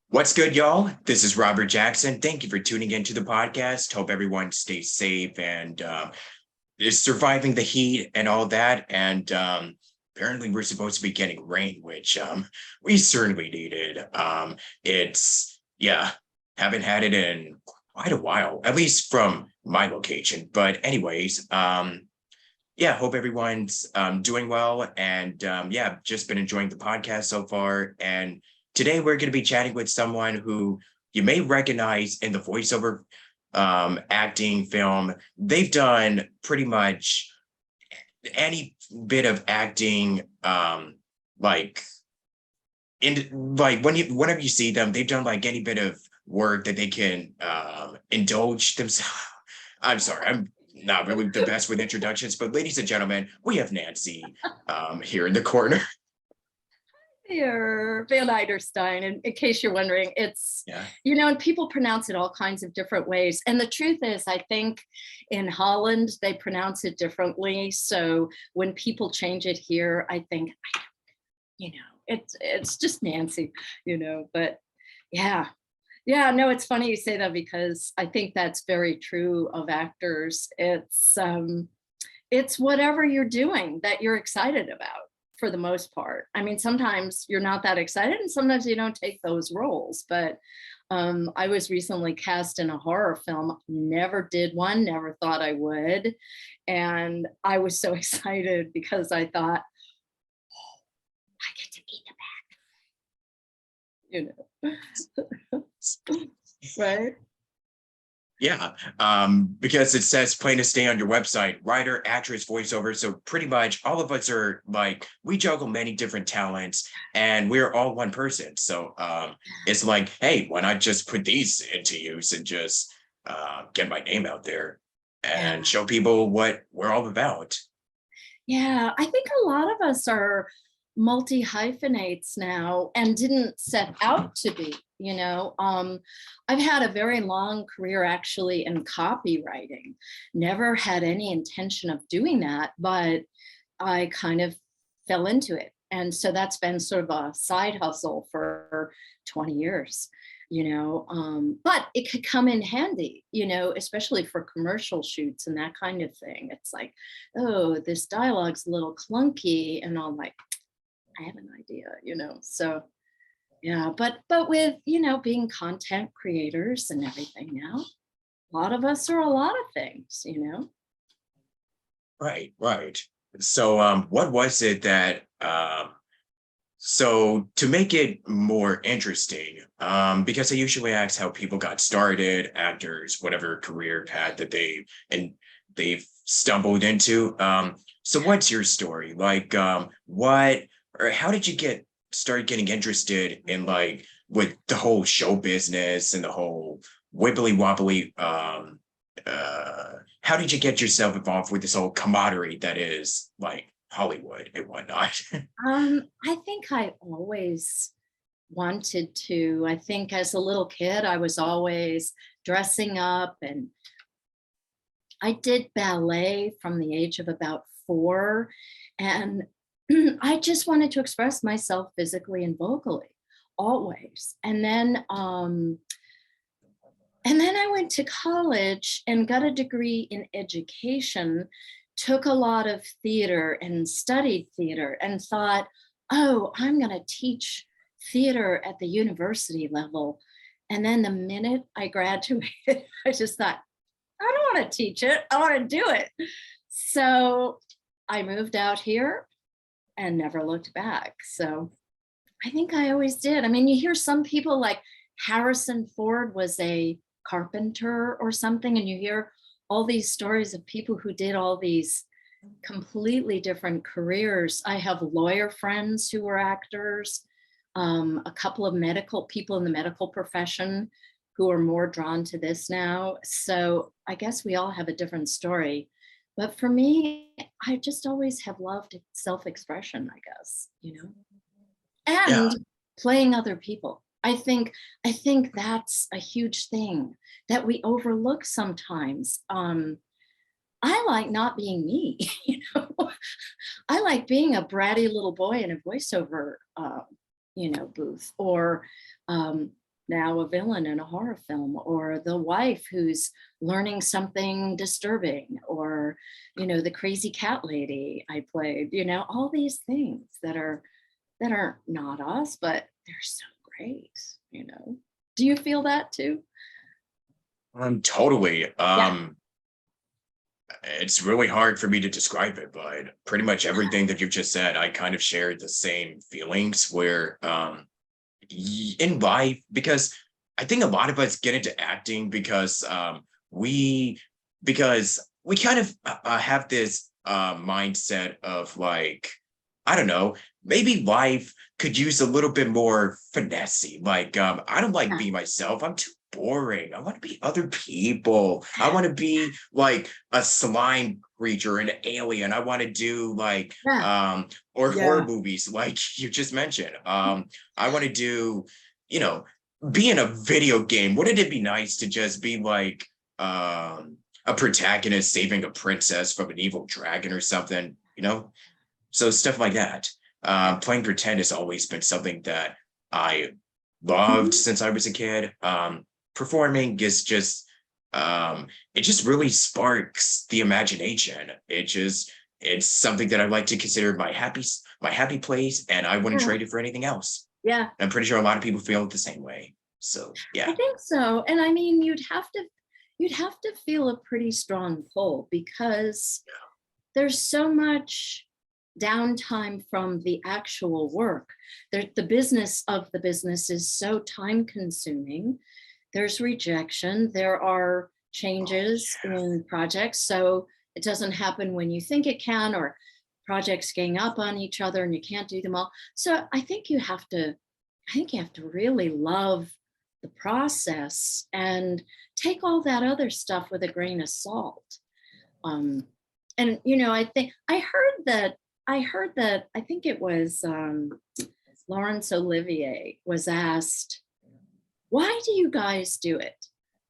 What's good, y'all? This is Robert Jackson. Thank you for tuning into the podcast. Hope everyone stays safe and is surviving the heat and all that. And apparently, we're supposed to be getting rain, which we certainly needed. Yeah, haven't had it in quite a while, at least from my location. But anyways, yeah, hope everyone's doing well. And yeah, just been enjoying the podcast so far. And today we're going to be chatting with someone who you may recognize in the voiceover acting film. They've done pretty much any bit of acting, like whenever you see them, they've done like any bit of work that they can indulge themselves. I'm sorry, I'm not really the best with introductions, but ladies and gentlemen, we have Nancy here in the corner. Here, Van Iderstine, and in case you're wondering, it's, and people pronounce it all kinds of different ways. And the truth is, I think in Holland, they pronounce it differently. So when people change it here, I think, it's just Nancy, but yeah. Yeah, no, it's funny you say that because I think that's very true of actors. It's whatever you're doing that you're excited about for the most part. I mean, sometimes you're not that excited and sometimes you don't take those roles. But I was recently cast in a horror film, never did one, never thought I would. And I was so excited because I thought, oh, I get to be the bad. Right? Yeah, because it says plain to stay on your website, writer, actress, voiceover. So pretty much all of us are like, we juggle many different talents and we're all one person. So it's like, hey, why not just put these into use and just get my name out there and show people what we're all about. Yeah, I think a lot of us are multi-hyphenates now and didn't set out to be. I've had a very long career actually in copywriting, never had any intention of doing that, but I kind of fell into it. And so that's been sort of a side hustle for 20 years, but it could come in handy, especially for commercial shoots and that kind of thing. It's like, oh, this dialogue's a little clunky. And I'm like, I have an idea, so yeah, but with, being content creators and everything now, a lot of us are a lot of things, Right. So what was it that so to make it more interesting, because I usually ask how people got started, actors, whatever career path that they've stumbled into. So what's your story? Like how did you start getting interested in like with the whole show business and the whole wibbly wobbly how did you get yourself involved with this whole camaraderie that is like Hollywood and whatnot? I think I always wanted to. I think as a little kid, I was always dressing up, and I did ballet from the age of about 4. And I just wanted to express myself physically and vocally, always. And then I went to college and got a degree in education, took a lot of theater and studied theater and thought, oh, I'm going to teach theater at the university level. And then the minute I graduated, I just thought, I don't want to teach it. I want to do it. So I moved out here and never looked back. So I think I always did. I mean, you hear some people like Harrison Ford was a carpenter or something, and you hear all these stories of people who did all these completely different careers. I have lawyer friends who were actors, a couple of medical people in the medical profession who are more drawn to this now. So I guess we all have a different story. But for me, I just always have loved self-expression, I guess, and playing other people. I think that's a huge thing that we overlook sometimes. I like not being me, I like being a bratty little boy in a voiceover, booth, or now a villain in a horror film, or the wife who's learning something disturbing, or, the crazy cat lady I played, all these things that are not us, but they're so great. Do you feel that too? Totally. Yeah. It's really hard for me to describe it, but pretty much everything that you've just said, I kind of shared the same feelings where in life, because I think a lot of us get into acting we because we kind of have this mindset of like, I don't know, maybe life could use a little bit more finessey. Like, I don't like Yeah. being myself. I'm too boring. I want to be other people. I want to be like a slime creature, an alien. I want to do like Yeah. or horror Yeah. movies like you just mentioned. I want to do, you know, be in a video game. Wouldn't it be nice to just be like a protagonist saving a princess from an evil dragon or something, So stuff like that. Playing pretend has always been something that I loved Mhm. since I was a kid. Performing is just it just really sparks the imagination. It's something that I like to consider my happy place, and I wouldn't Yeah. trade it for anything else. Yeah. I'm pretty sure a lot of people feel it the same way. So I yeah. think so. And I mean, you'd have to feel a pretty strong pull, because there's so much downtime from the actual work. The business of the business is so time consuming. There's rejection. There are Oh changes in projects. So it doesn't happen when you think it can, or projects gang up on each other and you can't do them all. So I think you have to really love the process and take all that other stuff with a grain of salt. Um, and I think I think it was Laurence Olivier was asked, "Why do you guys do it?"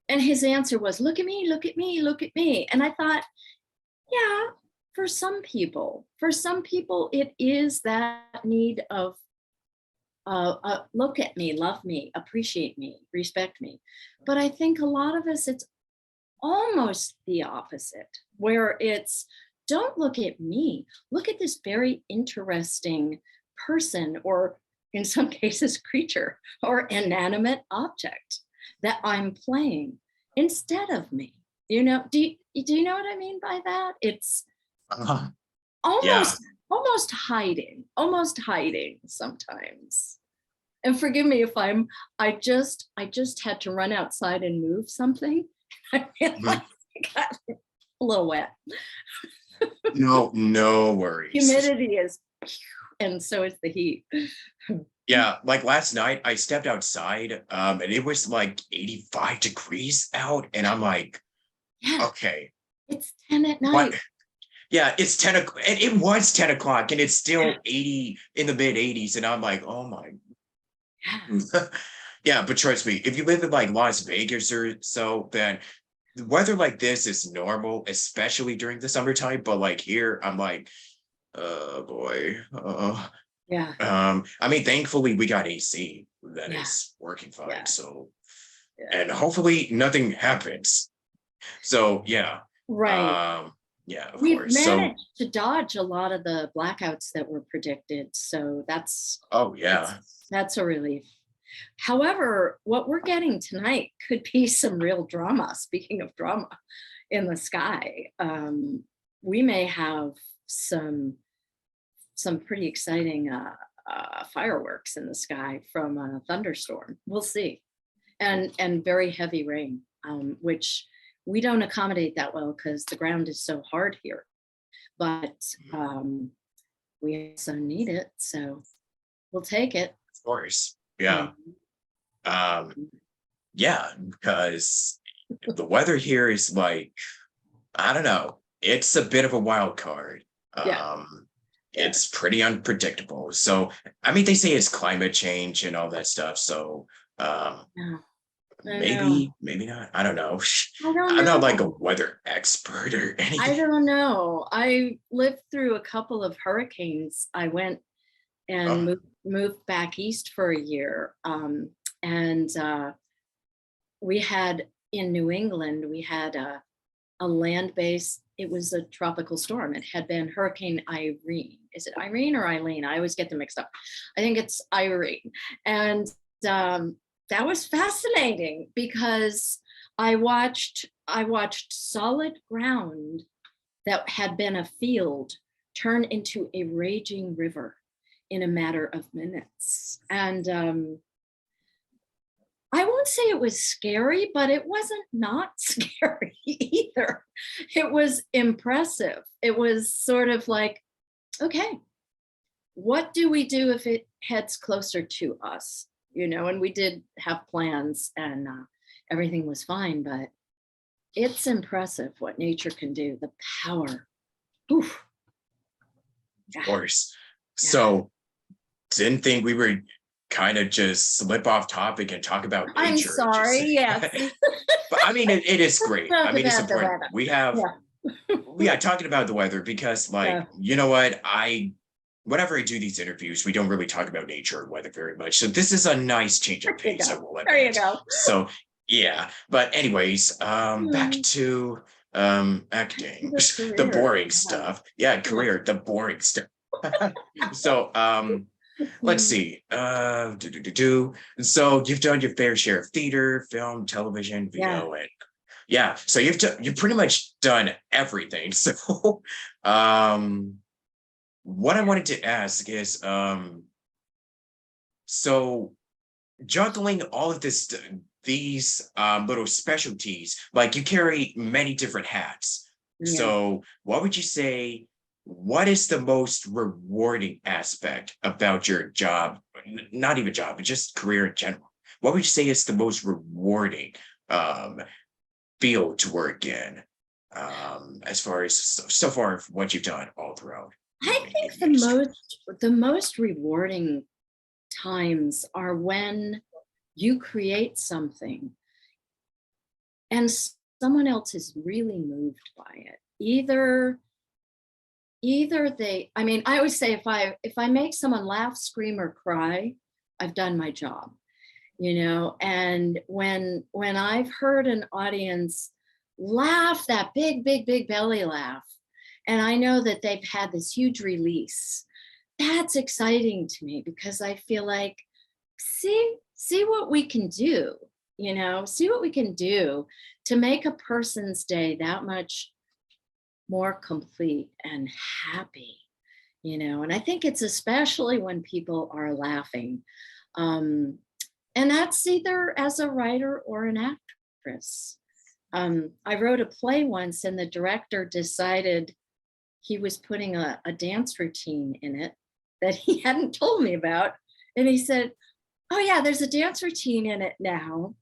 And his answer was, "Look at me, look at me, look at me." And I thought, yeah, for some people, it is that need of look at me, love me, appreciate me, respect me. But I think a lot of us, it's almost the opposite, where it's, don't look at me, look at this very interesting person, or in some cases, creature or inanimate object that I'm playing instead of me. Do you know what I mean by that? It's Uh, yeah. almost almost hiding sometimes. And forgive me if I just had to run outside and move something. I realized Mhm. I got a little wet. No worries. Humidity is, and so is the heat. Yeah, like last night I stepped outside, and it was like 85 degrees out, and I'm like, Yeah, okay, it's 10 at what? night. Yeah, it's 10 o'clock, and it was 10 o'clock, and it's Yeah, still 80 in the mid 80s, and I'm like, oh my. yeah, Yeah, but trust me, if you live in like Las Vegas or so, then the weather like this is normal, especially during the summertime. But like here, I'm like, oh boy. yeah, I mean, thankfully we got AC that yeah, is working fine. yeah, So, yeah. and hopefully nothing happens. So Right. yeah, of We've course. So, managed to dodge a lot of the blackouts that were predicted, so that's oh that's yeah. that's a relief. However, what we're getting tonight could be some real drama. Speaking of drama in the sky, we may have some some pretty exciting fireworks in the sky from a thunderstorm. We'll see, and very heavy rain, which we don't accommodate that well because the ground is so hard here. But we also need it, so we'll take it. Of course. You Yeah. Um, know. yeah, because the weather here is like, I don't know, it's a bit of a wild card. Yeah, yeah, It's pretty unpredictable. So, I mean, they say it's climate change and all that stuff. So, um, yeah. I know. maybe not. I don't know. I don't I'm not like a know. weather expert or I anything. don't know. I lived through a couple of hurricanes. I went and Oh, moved back east for a year. And we had in New England, we had a land base. It was a tropical storm. It had been Hurricane Irene. Is it Irene or Eileen? I always get them mixed up. I think it's Irene. And that was fascinating because I watched solid ground that had been a field turn into a raging river in a matter of minutes. And I won't say it was scary, but it wasn't not scary either. It was impressive. It was sort of like, okay, what do we do if it heads closer to us? You know, and we did have plans and everything was fine, but it's impressive what nature can do, the power. Oof. Of course. So didn't think we were kind of just slip off topic and talk about nature. I'm sorry, yes. But I mean, it is great. I mean, it's important. We have, talking about the weather because you know what, whenever I do these interviews, we don't really talk about nature or weather very much. So this is a nice change of pace. There you go. So yeah, but anyways, back to acting, the boring stuff. Yeah, career, the boring stuff. So let's see. So you've done your fair share of theater, film, television, video, and so you've pretty much done everything. So what I wanted to ask is so juggling all of these little specialties, like you carry many different hats. So what would you say, what is the most rewarding aspect about your job? Not even job, but just career in general. What would you say is the most rewarding field to work in, as far as so far what you've done all throughout? I think the most rewarding times are when you create something and someone else is really moved by it. Either they, I mean, I always say if I make someone laugh, scream, or cry, I've done my job, you know. And when I've heard an audience laugh, that big belly laugh, and I know that they've had this huge release, that's exciting to me because I feel like, see what we can do, you know, see what we can do to make a person's day that much more complete and happy, you know. And I think it's especially when people are laughing. And that's either as a writer or an actress. I wrote a play once and the director decided he was putting a dance routine in it that he hadn't told me about. And he said, oh yeah, there's a dance routine in it now.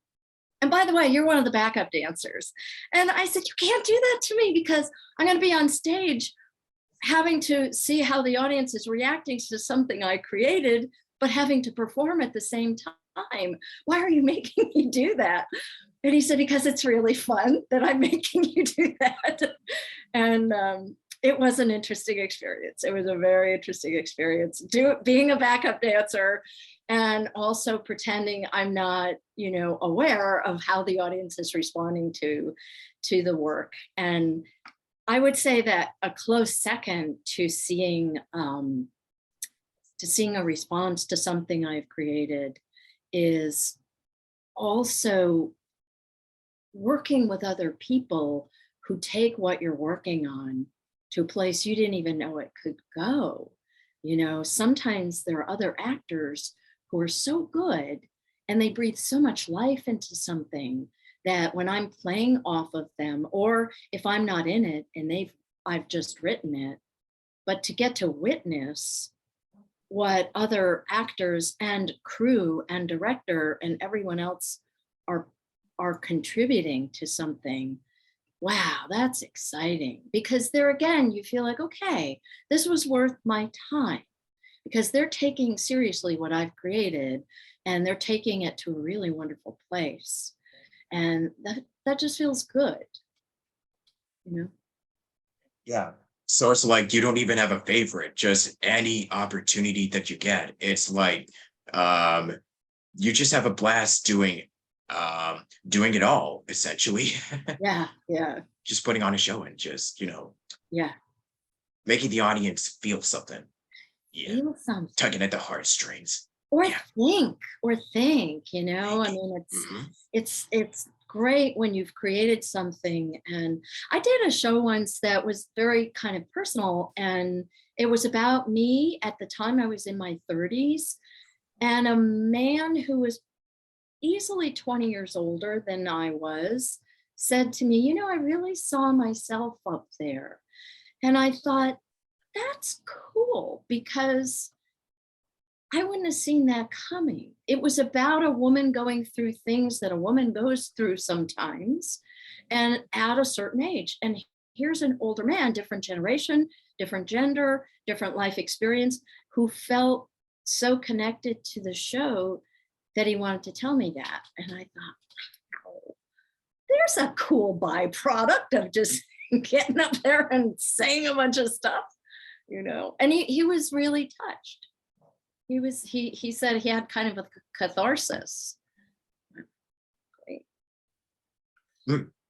And by the way, you're one of the backup dancers. And I said, you can't do that to me because I'm going to be on stage having to see how the audience is reacting to something I created, but having to perform at the same time. Why are you making me do that? And he said, because it's really fun that I'm making you do that. And it was an interesting experience. It was a very interesting experience. Being a backup dancer and also pretending I'm not, you know, aware of how the audience is responding to the work. And I would say that a close second to seeing a response to something I've created is also working with other people who take what you're working on to a place you didn't even know it could go. You know, sometimes there are other actors who are so good and they breathe so much life into something that when I'm playing off of them, or if I'm not in it and I've just written it, but to get to witness what other actors and crew and director and everyone else are contributing to something, wow, that's exciting. Because there again, you feel like, okay, this was worth my time because they're taking seriously what I've created and they're taking it to a really wonderful place. And that just feels good, you know? Yeah. So it's like you don't even have a favorite, just any opportunity that you get. It's like you just have a blast doing it all, essentially. Yeah, yeah, Just putting on a show and just, yeah. making the audience feel something. Yeah. Feel something. Tugging at the heartstrings. Or Yeah. think, I mean, Mhm. it's great when you've created something. And I did a show once that was very kind of personal, and it was about me. At the time I was in my 30s, and a man who was easily 20 years older than I was said to me, I really saw myself up there. And I thought, that's cool, because I wouldn't have seen that coming. It was about a woman going through things that a woman goes through sometimes, and at a certain age. And here's an older man, different generation, different gender, different life experience, who felt so connected to the show that he wanted to tell me that. And I thought, wow, there's a cool byproduct of just getting up there and saying a bunch of stuff. And he was really touched. He said he had kind of a catharsis. Great.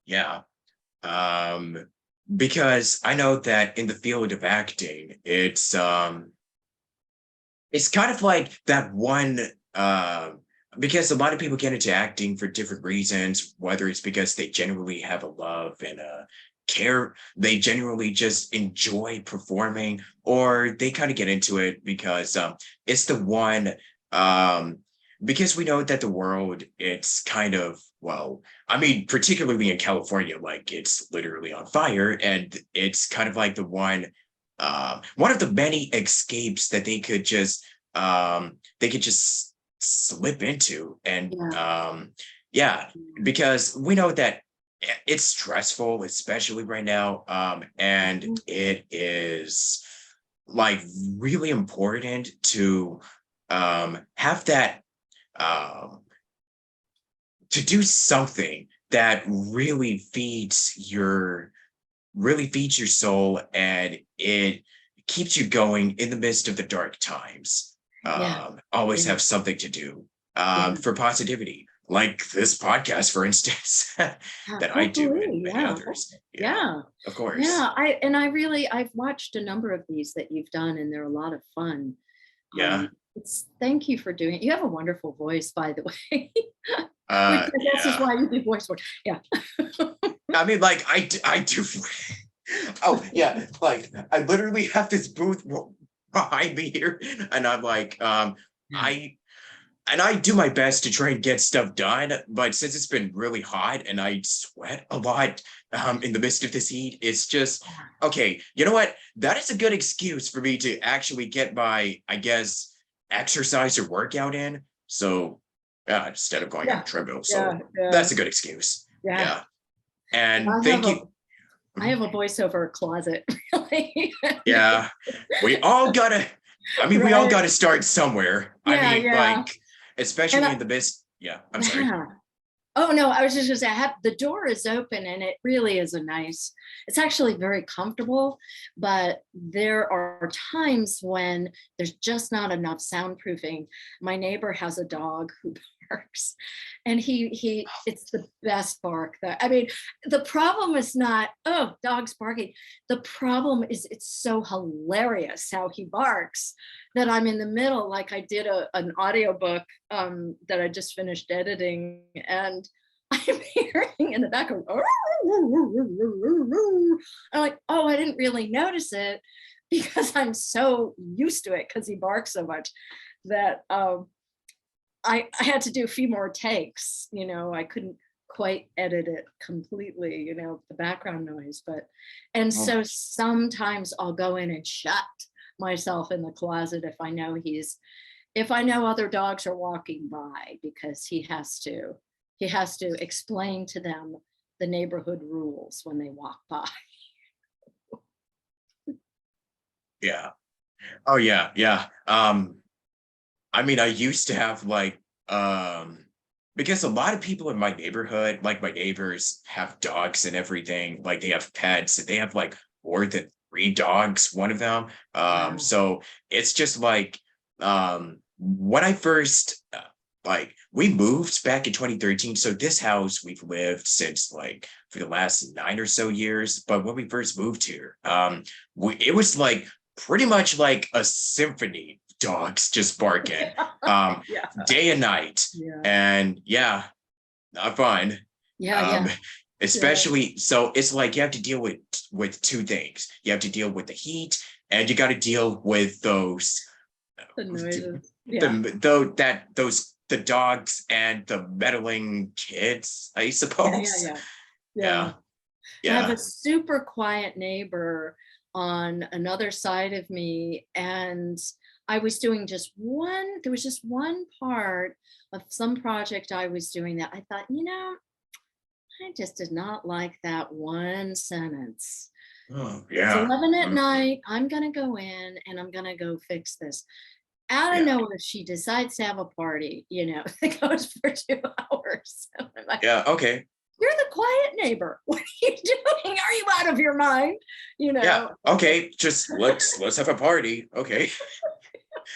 Yeah. Because I know that in the field of acting, it's kind of like that one, because a lot of people get into acting for different reasons, whether it's because they genuinely have a love and a care, they genuinely just enjoy performing, or they kind of get into it because it's the one, because we know that the world, it's kind of, well, I mean, particularly in California, like it's literally on fire, and it's kind of like the one of the many escapes that they could just slip into. And Yeah. yeah, because we know that it's stressful, especially right now, and Mhm. it is like really important to have that, um to do something that really feeds your soul, and it keeps you going in the midst of the dark times. Yeah. Always Yeah. have something to do, Yeah. for positivity, like this podcast, for instance, Yeah, that I do, and hopefully, many yeah. others. Yeah, Yeah. of course. Yeah. I've watched a number of these that you've done, and they're a lot of fun. Yeah. Thank you for doing it. You have a wonderful voice, by the way, which I guess is Yeah. why you do voice work. Yeah. I mean, like I do. Oh yeah, like I literally have this booth behind me here, and I'm like, Yeah. I and I do my best to try and get stuff done, but since it's been really hot and I sweat a lot, in the midst of this heat, it's just okay. You know what? That is a good excuse for me to actually get my, I guess, exercise or workout in. So, instead of going on Yeah. a treadmill, Yeah. so Yeah. that's a good excuse. Yeah. Yeah, and I have thank a you. I Mhm. have a voiceover closet, really. Yeah, we all gotta. I mean, we all Right. gotta start somewhere. I Yeah, mean, yeah. like, And especially in the midst. Yeah, I'm sorry. yeah. Oh no, I was just gonna say the door is open, and it really is it's actually very comfortable, but there are times when there's just not enough soundproofing. My neighbor has a dog who barks, and it's the best bark. That I mean, the problem is not, oh, dogs barking. The problem is it's so hilarious how he barks that I'm in the middle, like I did an audiobook that I just finished editing, and I'm hearing in the background, I'm like, oh, I didn't really notice it because I'm so used to it because he barks so much that I had to do a few more takes. I couldn't quite edit it completely, the background noise, and Oh, so sometimes I'll go in and shut myself in the closet if I know other dogs are walking by, because he has to explain to them the neighborhood rules when they walk by. yeah. Oh yeah, yeah. I mean, I used to have like, because a lot of people in my neighborhood, like my neighbors, have dogs and everything. Like they have pets, and they have like more than three dogs, one of them. Wow. So it's just like, when I first like we moved back in 2013. So this house we've lived since like for the last 9 or so years. But when we first moved here, it was like pretty much like a symphony, dogs just barking, Yeah. day and night. Yeah. And yeah, not fun. Yeah. Especially so it's like you have to deal with two things. You have to deal with the heat, and you got to deal with those The noises. Yeah. the dogs and the meddling kids, I suppose. Yeah. I have Yeah. a super quiet neighbor on another side of me, and I was doing there was just one part of some project I was doing that I thought, I just did not like that one sentence. Oh, It's yeah. 11 at night. I'm going to go in and I'm going to go fix this. Out of Yeah. nowhere, she decides to have a party, that goes for 2 hours. And I'm like, Yeah. Okay. you're the quiet neighbor. What are you doing? Are you out of your mind? Yeah. Okay. Just let's have a party. Okay.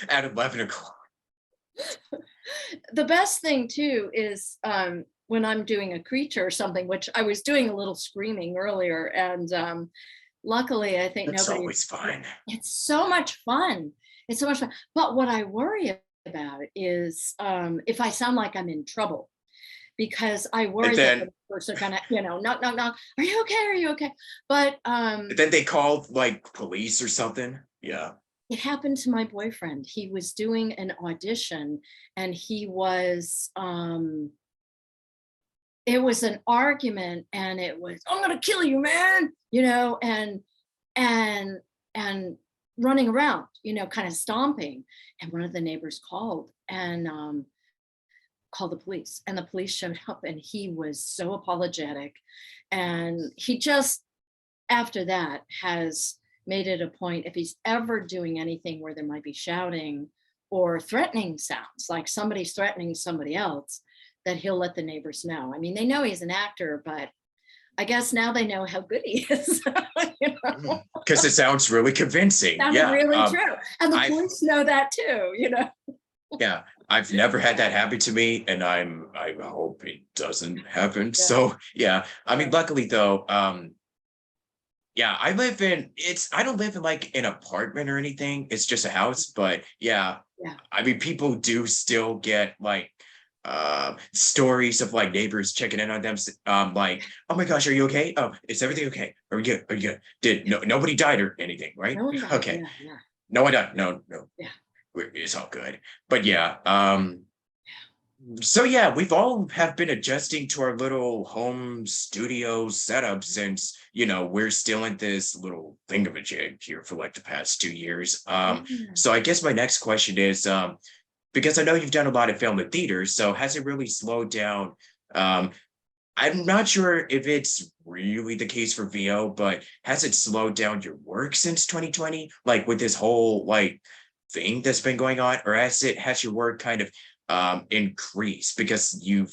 At 11 o'clock. The best thing too is when I'm doing a creature or something, which I was doing a little screaming earlier, and luckily I think That's nobody. always fun. It's so much fun. It's so much fun. But what I worry about is if I sound like I'm in trouble, because I And worry that the then person kind of, knock, knock, knock. Are you okay? Are you okay? But they called like police or something. Yeah. it happened to my boyfriend. He was doing an audition, and it was an argument, and it was, I'm gonna kill you, man, and and running around, kind of stomping. And one of the neighbors called and called the police, and the police showed up, and he was so apologetic. And he just, after that, has made it a point, if he's ever doing anything where there might be shouting or threatening sounds, like somebody's threatening somebody else, that he'll let the neighbors know. I mean, they know he's an actor, but I guess now they know how good he is. Because it sounds really convincing. Sounds really true. And the I've police know that too, yeah, I've never had that happen to me, and I hope it doesn't happen. Yeah. So yeah, I mean, luckily though, yeah, I don't live in like an apartment or anything. It's just a house, but yeah, Yeah. I mean, people do still get like stories of like neighbors checking in on them, like, oh my gosh, are you okay? Oh, is everything okay? Are you good? Are you good? Nobody died or anything, right? No one died. Okay. Yeah. No one died. No. Yeah. It's all good. But yeah, so yeah, we've all have been adjusting to our little home studio setup since, we're still in this little thingamajig here for like the past 2 years. Yeah. So I guess my next question is, because I know you've done a lot of film and theater, so has it really slowed down? I'm not sure if it's really the case for VO, but has it slowed down your work since 2020? Like with this whole like thing that's been going on, or has your work kind of increased? Because you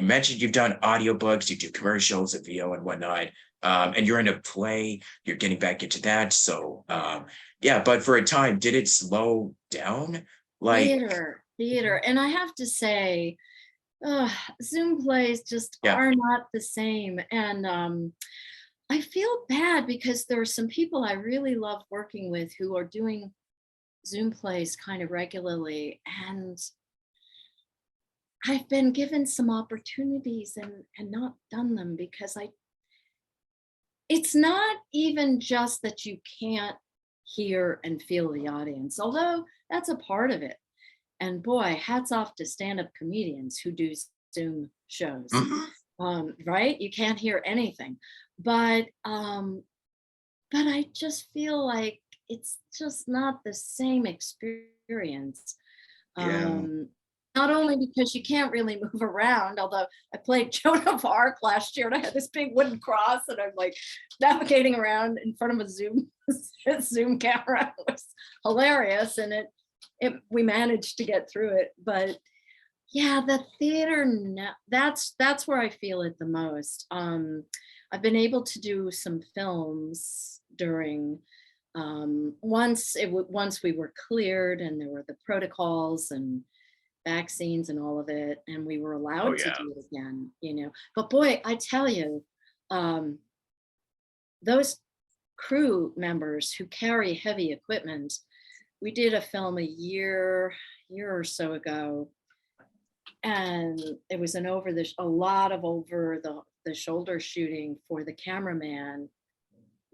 mentioned you've done audiobooks, you do commercials at VO and whatnot, and you're in a play, you're getting back into that. So yeah, but for a time, did it slow down? Like, Theater. And I have to say, Zoom plays just yeah. are not the same. And I feel bad because there are some people I really love working with who are doing Zoom plays kind of regularly. And I've been given some opportunities and not done them because it's not even just that you can't hear and feel the audience, although that's a part of it. And boy, hats off to stand-up comedians who do Zoom shows. Right? You can't hear anything. But I just feel like it's just not the same experience. Yeah. Not only because you can't really move around, although I played Joan of Arc last year and I had this big wooden cross and I'm like navigating around in front of a Zoom camera. It was hilarious, and we managed to get through it. But yeah, the theater, that's where I feel it the most. I've been able to do some films during once we were cleared and there were the protocols, and vaccines and all of it, and we were Oh allowed to yeah. do it again, But boy, I tell you, um, those crew members who carry heavy equipment, we did a film year or so ago, and it was a lot of over the shoulder shooting for the cameraman.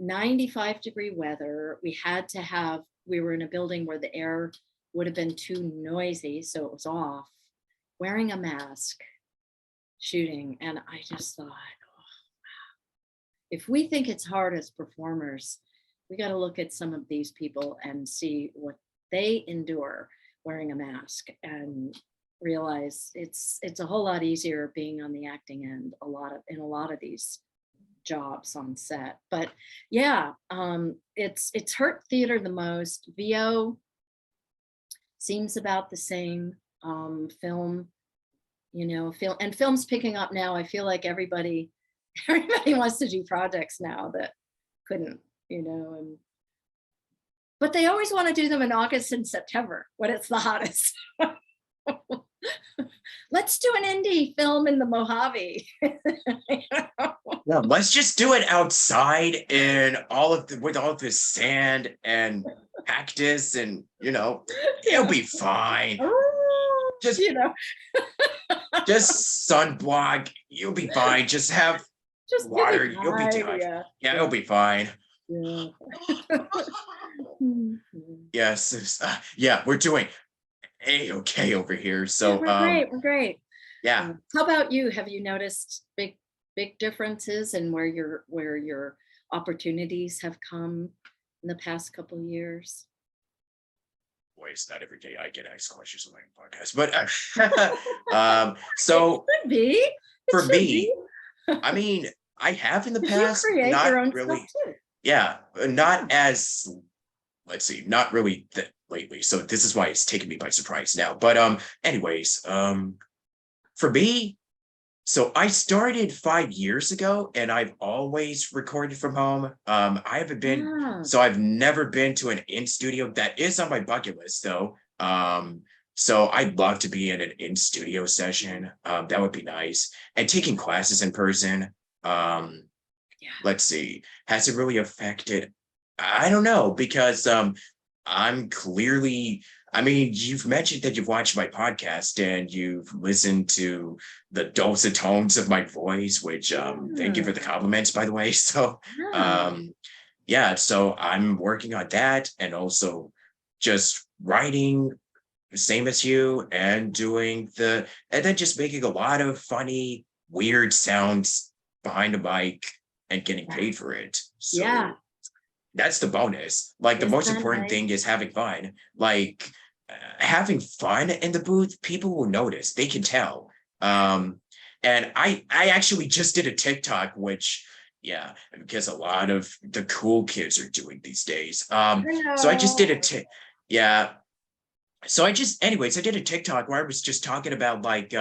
95-degree weather. We were in a building where the air would have been too noisy, so it was off, wearing a mask, shooting. And I just thought, if we think it's hard as performers, we got to look at some of these people and see what they endure wearing a mask, and realize it's a whole lot easier being on the acting end in a lot of these jobs on set. But yeah, it's hurt theater the most. VO seems about the same. Film, film's picking up now. I feel like everybody wants to do projects now that couldn't, and but they always want to do them in August and September when it's the hottest. Let's do an indie film in the Mojave. Yeah, let's just do it outside in with all of this sand and cactus, and it'll be fine. Oh, Just just sunblock, you'll be fine. Just have just water, give me you'll be time, fine. yeah. Yeah, it'll be fine. Yeah. Yes, yeah, we're doing A-okay over here. Yeah, So we're great. We're great. yeah. How about you? Have you noticed big differences in where your opportunities have come in the past couple of years? Boy, it's not every day I get asked questions on my podcast, but so It should be. It for should me, be. I mean, I have in the 'Cause you past, create not your own really. stuff too. Yeah, Yeah. not as, let's see, not really lately. So this is why it's taken me by surprise now. But anyways, for me, so I started 5 years ago, and I've always recorded from home. I haven't been, Ah, so I've never been to an in studio. That is on my bucket list though. So I'd love to be in an in studio session. That would be nice. And taking classes in person. yeah. Let's see, has it really affected? I don't know, because I'm clearly, I mean, you've mentioned that you've watched my podcast and you've listened to the dulcet tones of my voice, which thank you for the compliments, by the way. So Yeah. yeah, so I'm working on that, and also just writing, same as you, and and then just making a lot of funny, weird sounds behind the mic and getting Yeah. paid for it. Yeah. So that's the bonus. Like, the Isn't most that important nice? thing is having fun. Like, having fun in the booth, people will notice. They can tell. And I actually just did a TikTok, which, yeah, because a lot of the cool kids are doing these days. So I just did yeah. So anyways, I did a TikTok where I was just talking about, like,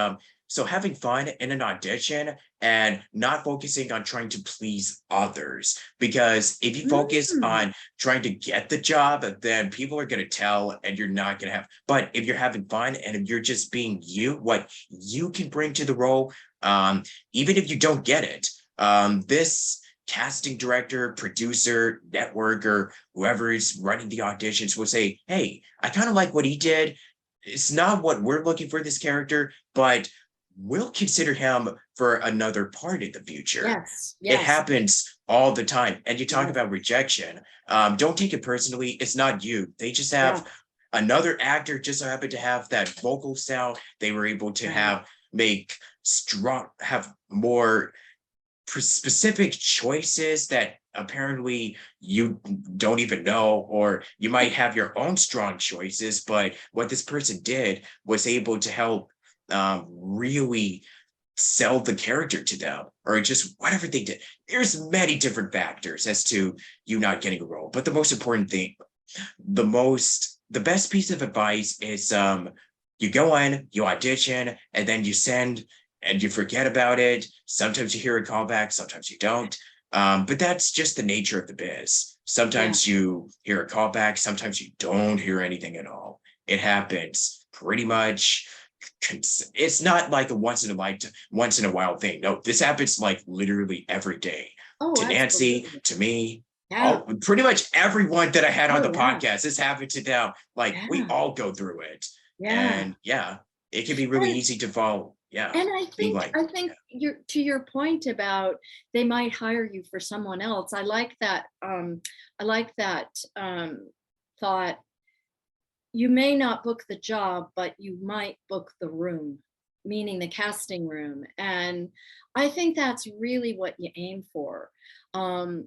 so having fun in an audition and not focusing on trying to please others. Because if you focus Mm. on trying to get the job, then people are going to tell, and you're not going to have. But if you're having fun and if you're just being you, what you can bring to the role, even if you don't get it, this casting director, producer, networker, whoever is running the auditions will say, hey, I kind of like what he did. It's not what we're looking for this character, but we'll consider him for another part in the future. Yes. It Yes. happens all the time. And you talk Yes. about rejection. Don't take it personally. It's not you. They just Yeah. have another actor just so happened to have that vocal style. They were able to Right. have more specific choices that apparently you don't even know, or you might have your own strong choices, but what this person did was able to help really sell the character to them, or just whatever they did. There's many different factors as to you not getting a role, but the most important thing, the best piece of advice is you go in, you audition, and then you send, and you forget about it. Sometimes you hear a callback, sometimes you don't. But that's just the nature of the biz. Sometimes you hear a callback, sometimes you don't hear anything at all. It happens pretty much it's not like a once in a while thing. No, this happens like literally every day Oh, to Nancy, absolutely. to me, Yeah. all pretty much everyone that I had on Oh, the yeah. podcast. This happened to them. Like we Yeah. all go through it. Yeah. And yeah, it can be really And easy to fall. Yeah. and Being like, I think you're to your point about they might hire you for someone else. I like that thought. You may not book the job, but you might book the room, meaning the casting room. And I think that's really what you aim for. Um,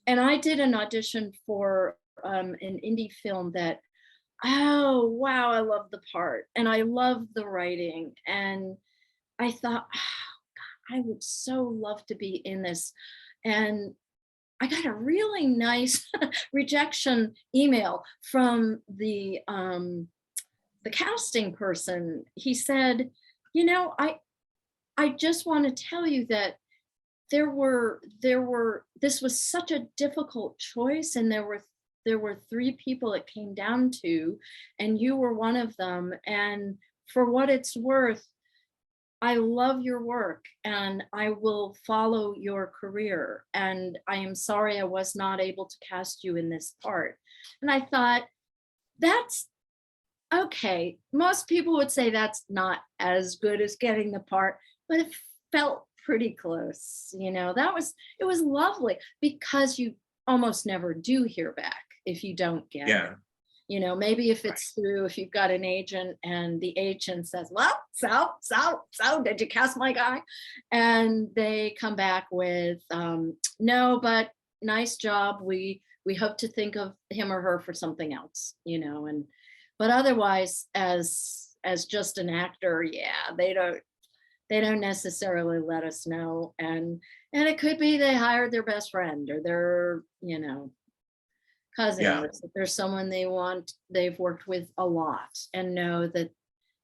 and I did an audition for an indie film that, oh, wow, I love the part and I love the writing. And I thought, "Oh, I would so love to be in this." And I got a really nice rejection email from the casting person. He said, "You know, I just want to tell you that this was such a difficult choice, and there were three people it came down to, and you were one of them. And for what it's worth, I love your work and I will follow your career. And I am sorry I was not able to cast you in this part." And I thought, that's okay. Most people would say that's not as good as getting the part, but it felt pretty close. It was lovely because you almost never do hear back if you don't get it. yeah, Maybe if right. it's through, if you've got an agent and the agent says, "Well, so, did you cast my guy?" And they come back with, "No, but nice job. We hope to think of him or her for something else," but otherwise, as just an actor, yeah, they don't necessarily let us know. And it could be they hired their best friend or their, cousin, Yeah, or if there's someone they've worked with a lot and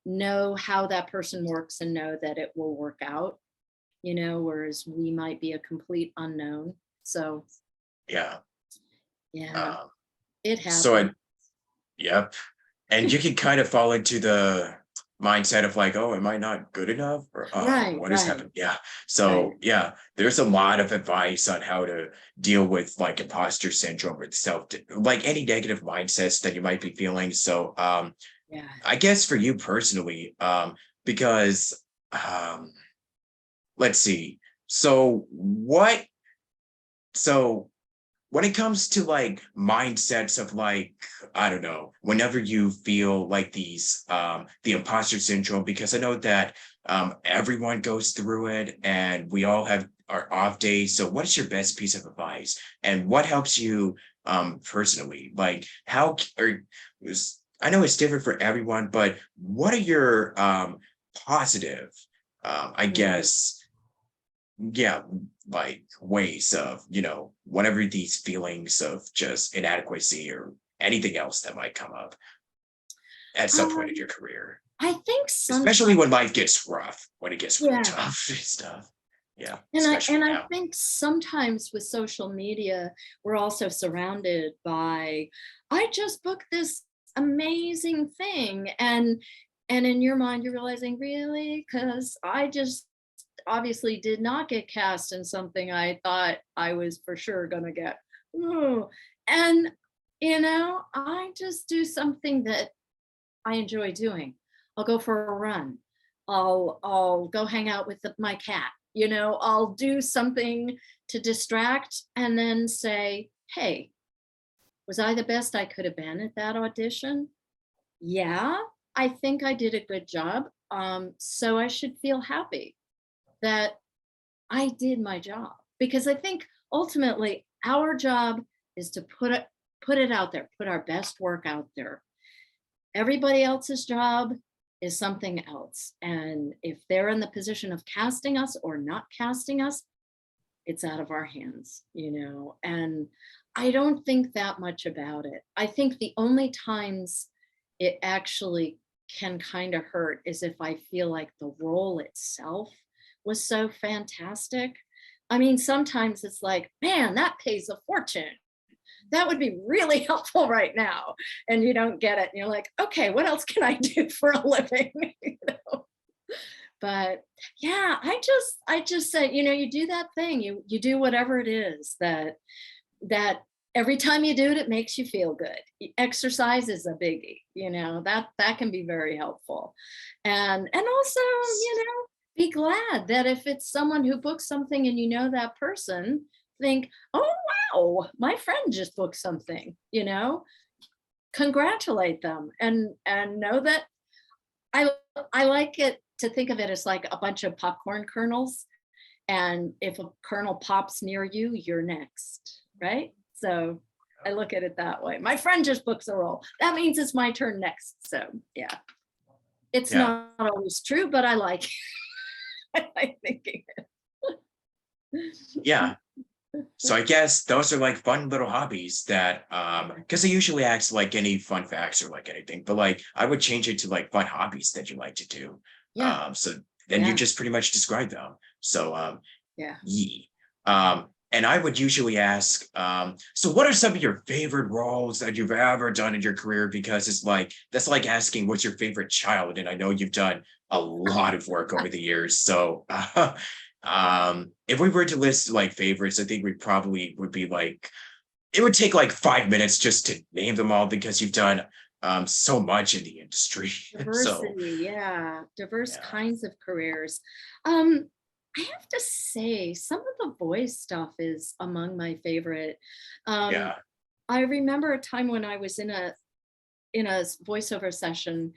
know how that person works and know that it will work out, whereas we might be a complete unknown. So yeah. yeah, Um, it so happened. yep. And you can kind of fall into the mindset of like, oh, am I not good enough? Or Right, what has right, happened? Yeah. right. So yeah, there's a lot of advice on how to deal with like imposter syndrome or like any negative mindsets that you might be feeling. So Yeah. I guess for you personally, because um let's see. So what so when it comes to like mindsets of like, I don't know, whenever you feel like the imposter syndrome, because I know that everyone goes through it and we all have our off days. So what is your best piece of advice and what helps you personally? Like how or I know it's different for everyone, but what are your positive I Mm. guess, yeah, like ways of, whatever these feelings of just inadequacy or anything else that might come up at some point in Um, your career, I think sometimes, especially when life gets rough, when it gets really yeah. tough and stuff. Yeah, And I especially and I now. think sometimes with social media, we're also surrounded by, "I just booked this amazing thing." And in your mind, you're realizing, "Really? Because I just obviously did not get cast in something I thought I was for sure gonna get." Ooh. And I just do something that I enjoy doing. I'll go for a run. I'll go hang out with my cat. I'll do something to distract and then say, "Hey, was I the best I could have been at that audition? Yeah, I think I did a good job. So I should feel happy that I did my job." Because I think ultimately our job is to put it out there, put our best work out there. Everybody else's job is something else. And if they're in the position of casting us or not casting us, it's out of our hands. And I don't think that much about it. I think the only times it actually can kind of hurt is if I feel like the role itself was so fantastic. I mean, sometimes it's like, man, that pays a fortune. that would be really helpful right now. And you don't get it. And you're like, okay, what else can I do for a living? You know? But yeah, I just said, you know, you do that thing, you do whatever it is that every time you do it, it makes you feel good. Exercise is a biggie, you know, that can be very helpful. And also, you know, be glad that if it's someone who books something and you know that person, think, oh wow, my friend just booked something, you know, congratulate them and know that I I like it to think of it as like a bunch of popcorn kernels. And if a kernel pops near you, you're next, right? So I look at it that way. My friend just books a role. That means it's my turn next. So yeah, it's Yeah. not always true, but I like I like thinking Yeah. So I guess those are like fun little hobbies that because I usually ask like any fun facts or like anything, but like I would change it to like fun hobbies that you like to do. Yeah, So then you yeah, just pretty much describe them. So yeah. yeah. And I would usually ask, so what are some of your favorite roles that you've ever done in your career? Because it's like that's like asking what's your favorite child, and I know you've done a lot of work over the years. So if we were to list like favorites, I think we probably would be like it would take like 5 minutes just to name them all because you've done so much in the industry. So Diversity, yeah, diverse yeah, kinds of careers. Um, I have to say, some of the voice stuff is among my favorite. Um, yeah, I remember a time when I was in a voiceover session,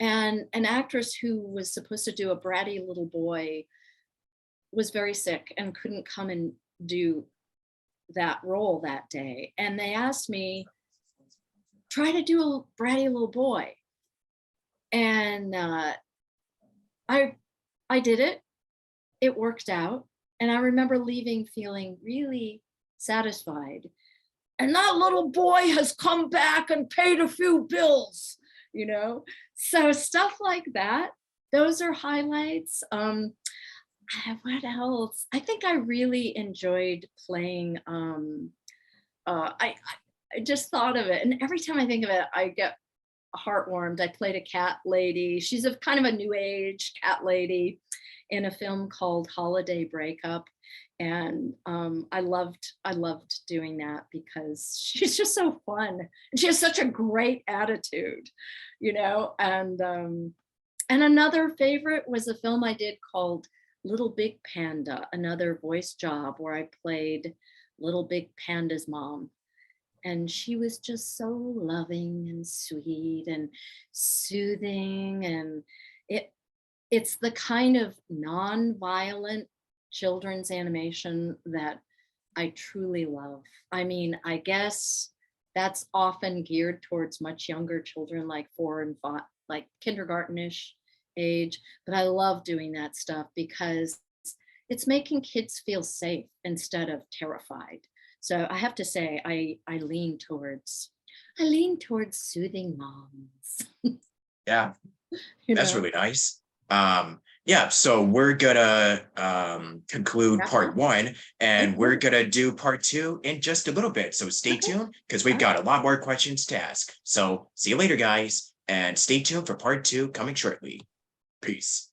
and an actress who was supposed to do a bratty little boy was very sick and couldn't come and do that role that day. And they asked me, try to do a bratty little boy. And I I did it. It worked out. And I remember leaving feeling really satisfied. And that little boy has come back and paid a few bills, you know? So stuff like that, those are highlights. What else? I think I really enjoyed playing. I just thought of it, and every time I think of it, I get heartwarmed. I played a cat lady. She's a kind of a new age cat lady in a film called Holiday Breakup. And I loved doing that because she's just so fun. And she has such a great attitude, you know. And another favorite was a film I did called Little Big Panda, another voice job where I played Little Big Panda's mom. And she was just so loving and sweet and soothing. And it it's the kind of non-violent children's animation that I truly love. I mean, I guess that's often geared towards much younger children, like 4 and 5, like kindergartenish age. But I love doing that stuff because it's making kids feel safe instead of terrified. So I have to say, I lean towards soothing moms. yeah. You That's know, really nice. Yeah, so we're gonna conclude wrap part up. one and we're Okay, gonna do part two in just a little bit. So stay okay, tuned because we've all right. got a lot more questions to ask. So see you later, guys, and stay tuned for part two coming shortly. Peace.